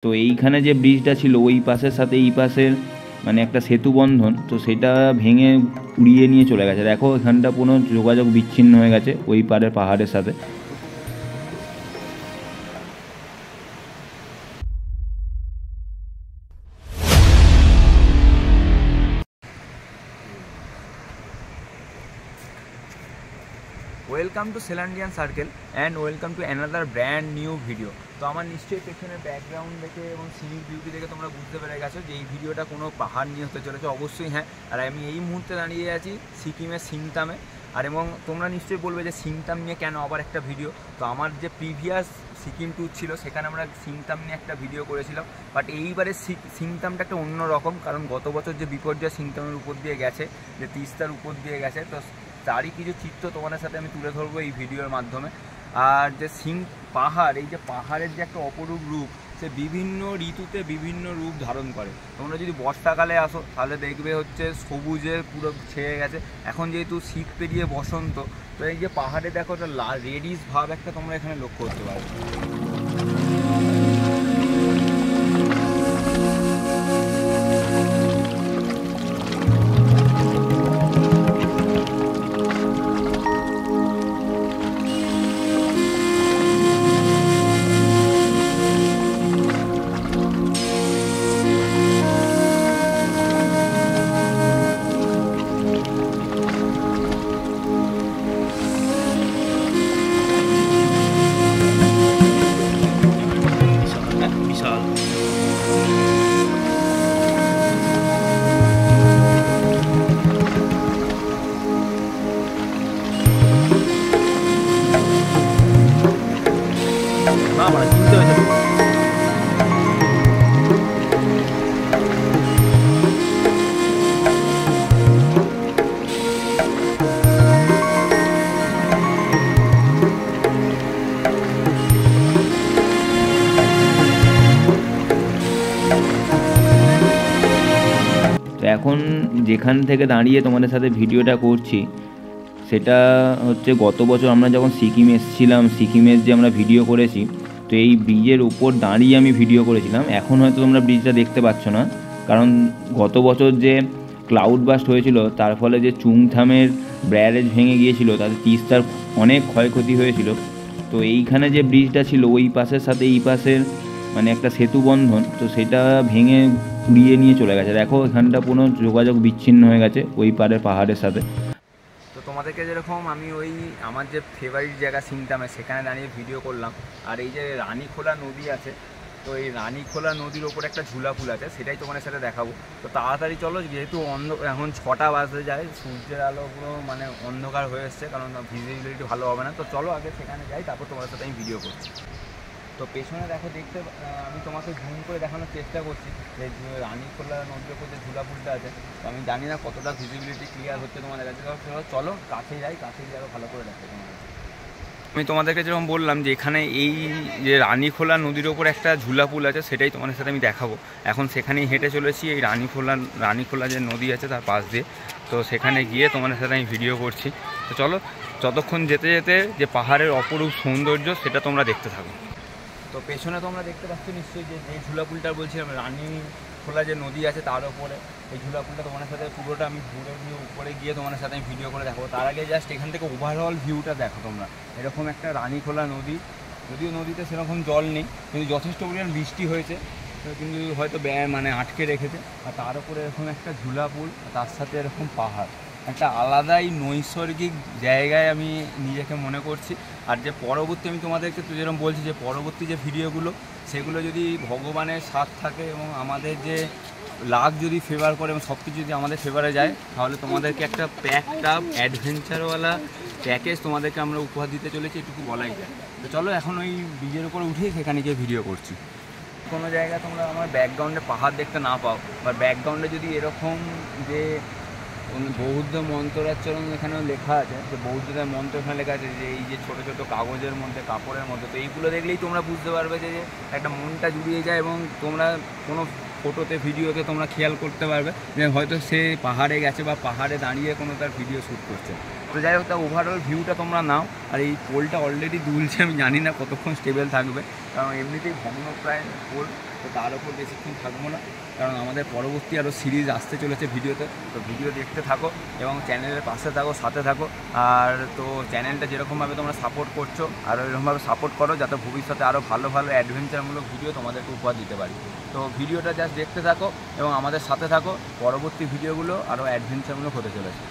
তো এইখানে যে ব্রিজটা ছিল ওই পাশের সাথে এই পাশের মানে একটা সেতু বন্ধন, তো সেটা ভেঙে উড়িয়ে নিয়ে চলে গেছে। দেখো এখানটা পুরো যোগাযোগ বিচ্ছিন্ন হয়ে গেছে ওই পারের পাহাড়ের সাথে। Welcome to Selandian circle and welcome to another brand new video. তো আমার নিশ্চয়ই পেছনের ব্যাকগ্রাউন্ড দেখে এবং সিনিক বিউটি দেখে তোমরা বুঝতে পেরে গেছো যে এই ভিডিওটা কোনো পাহাড় নিয়ে হতে চলেছে। অবশ্যই হ্যাঁ। আর আমি এই মুহূর্তে দাঁড়িয়ে আছি সিকিমের সিংতামে। আর এবং তোমরা নিশ্চয়ই বলবে যে সিংতাম নিয়ে কেন আবার একটা ভিডিও। তো আমার যে প্রিভিয়াস সিকিম ট্যুর ছিল সেখানে আমরা সিংতাম নিয়ে একটা ভিডিও করেছিলাম, বাট এইবারে সিংতামটা একটা অন্য রকম। কারণ গত বছর যে বিপর্যয় সিংতামের উপর দিয়ে গেছে, যে তিস্তার উপর দিয়ে গেছে, তো তারই কিছু চিত্র তোমাদের সাথে আমি তুলে ধরবো এই ভিডিওর মাধ্যমে। আর যে পাহাড়, এই যে পাহাড়ের যে একটা অপরূপ রূপ, সে বিভিন্ন ঋতুতে বিভিন্ন রূপ ধারণ করে। তোমরা যদি বর্ষাকালে আসো তাহলে দেখবে হচ্ছে সবুজে পুরো ছেয়ে গেছে। এখন যেহেতু শীত পেরিয়ে বসন্ত, তো এই যে পাহাড়ে দেখো একটা রেডিশ ভাব একটা তোমরা এখানে লক্ষ্য করতে পারো। তো এখন যেখান থেকে দাঁড়িয়ে তোমাদের সাথে ভিডিওটা করছি সেটা হচ্ছে গত বছর আমরা যখন সিকিম এসেছিলাম, সিকিমের যে আমরা ভিডিও করেছি, তো এই ব্রিজের উপর দাঁড়িয়ে আমি ভিডিও করেছিলাম। এখন হয়তো তোমরা ব্রিজটা দেখতে পাচ্ছ না, কারণ গত বছর যে ক্লাউড বাস্ট হয়েছিল তার ফলে যে চুংথামের ব্যারেজ ভেঙে গিয়েছিল, তাতে তিস্তার অনেক ক্ষয়ক্ষতি হয়েছিল। তো এইখানে যে ব্রিজটা ছিল ওই পাশের সাথে এই পাশের মানে একটা সেতু বন্ধন, তো সেটা ভেঙে উড়িয়ে নিয়ে চলে গেছে। দেখো এখানটা পুরো যোগাযোগ বিচ্ছিন্ন হয়ে গেছে ওই পারের পাহাড়ের সাথে। তো তোমাদেরকে যেরকম আমি ওই আমার যে ফেভারিট জায়গা সিংতামে সেখানে দাঁড়িয়ে ভিডিও করলাম, আর এই যে রানীখোলা নদী আছে, তো এই রানীখোলা নদীর ওপর একটা ঝুলা পুল আছে, সেটাই তোমাদের সাথে দেখাবো। তো তাড়াতাড়ি চলো, যেহেতু এখন 6টা বাজতে যায়, সূর্যের আলো পুরো মানে অন্ধকার হয়ে এসছে, কারণ ভিজিবিলিটি ভালো হবে না। তো চলো আগে সেখানে যাই, তারপর তোমাদের সাথে আমি ভিডিও করছি। তো পেছনে দেখো, আমি তোমাকে জুম করে দেখানোর চেষ্টা করছি যে রানীখোলা নদীর ওপর যে ঝুলা পুলটা আছে। তো আমি জানি না কতটা ভিজিবিলিটি ক্লিয়ার হচ্ছে তোমাদের কাছে। চলো কাছে যাই, কাছে গিয়ে আরও ভালো করে দেখো তোমাদের। আমি তোমাদেরকে যেরকম বললাম যে এখানে এই যে রানীখোলা নদীর ওপর একটা ঝুলা পুল আছে, সেটাই তোমাদের সাথে আমি দেখাবো। এখন সেখানেই হেঁটে চলেছি, এই রানীখোলা যে নদী আছে তার পাশ দিয়ে। তো সেখানে গিয়ে তোমাদের সাথে আমি ভিডিও করছি। তো চলো, যতক্ষণ যেতে যেতে যে পাহাড়ের অপরূপ সৌন্দর্য সেটা তোমরা দেখতে থাকো। তো পেছনে তোমরা দেখতে পাচ্ছ নিশ্চয়ই যে ঝুলাপুলটা বলছিলাম, রানীখোলা যে নদী আছে তার উপরে এই ঝুলাপুলটা তোমাদের সাথে পুরোটা আমি ঘুরে গিয়ে উপরে গিয়ে তোমাদের সাথে আমি ভিডিও করে দেখাবো। তার আগে জাস্ট এখান থেকে ওভারঅল ভিউটা দেখো তোমরা। এরকম একটা রানীখোলা নদী, যদিও নদীতে সেরকম জল নেই, কিন্তু যথেষ্ট পরিমাণ বৃষ্টি হয়েছে, কিন্তু হয়তো মানে আটকে রেখেছে। আর তার উপরে এরকম একটা ঝুলাপুল, তার সাথে এরকম পাহাড়, একটা আলাদাই নৈসর্গিক জায়গায় আমি নিজেকে মনে করছি। আর যে পরবর্তী আমি তোমাদেরকে তো যেরকম বলছি যে পরবর্তী যে ভিডিওগুলো, সেগুলো যদি ভগবানের সাথ থাকে এবং আমাদের যে লাক যদি ফেভার করে এবং সব কিছু যদি আমাদের ফেভারে যায়, তাহলে তোমাদেরকে একটা অ্যাডভেঞ্চারওয়ালা প্যাকেজ তোমাদেরকে আমরা উপহার দিতে চলেছি, এটুকু বলাই যায়। তো চলো এখন ওই ব্রিজের উপরে উঠেই সেখানে গিয়ে ভিডিও করছি। কোনো জায়গায় তোমরা আমার ব্যাকগ্রাউন্ডে পাহাড় দেখতে না পাও, বা ব্যাকগ্রাউন্ডে যদি এরকম যে বৌদ্ধ মন্ত্রাচরণ এখানেও লেখা আছে, যে বৌদ্ধদের মন্ত্র এখানে লেখা আছে, যে এই যে ছোটো ছোটো কাগজের মধ্যে, কাপড়ের মধ্যে, তো এইগুলো দেখলেই তোমরা বুঝতে পারবে যে একটা মনটা জুড়িয়ে যায়। এবং তোমরা কোনো ফটোতে ভিডিওতে তোমরা খেয়াল করতে পারবে যে হয়তো সে পাহাড়ে গেছে বা পাহাড়ে দাঁড়িয়ে কোনো তার ভিডিও শ্যুট করছে। তো যাই হোক, তার ওভারঅল ভিউটা তোমরা নাও। আর এই পোলটা অলরেডি দুলছে, আমি জানি না কতক্ষণ স্টেবল থাকবে, কারণ এমনিতেই ভগ্নপ্রায় পোল। তো তার উপর বেশিক্ষণ থাকবো না, কারণ আমাদের পরবর্তী আরও সিরিজ আসতে চলেছে ভিডিওতে। তো ভিডিও দেখতে থাকো এবং চ্যানেলের পাশে থাকো, সাথে থাকো। আর তো চ্যানেলটা যেরকমভাবে তোমরা সাপোর্ট করছো আরও এরকমভাবে সাপোর্ট করো, যাতে ভবিষ্যতে আরও ভালো ভালো অ্যাডভেঞ্চারমূলক ভিডিও তোমাদেরকে উপহার দিতে পারি। তো ভিডিওটা জাস্ট দেখতে থাকো এবং আমাদের সাথে থাকো, পরবর্তী ভিডিওগুলো আরও অ্যাডভেঞ্চারমূলক হতে চলেছে।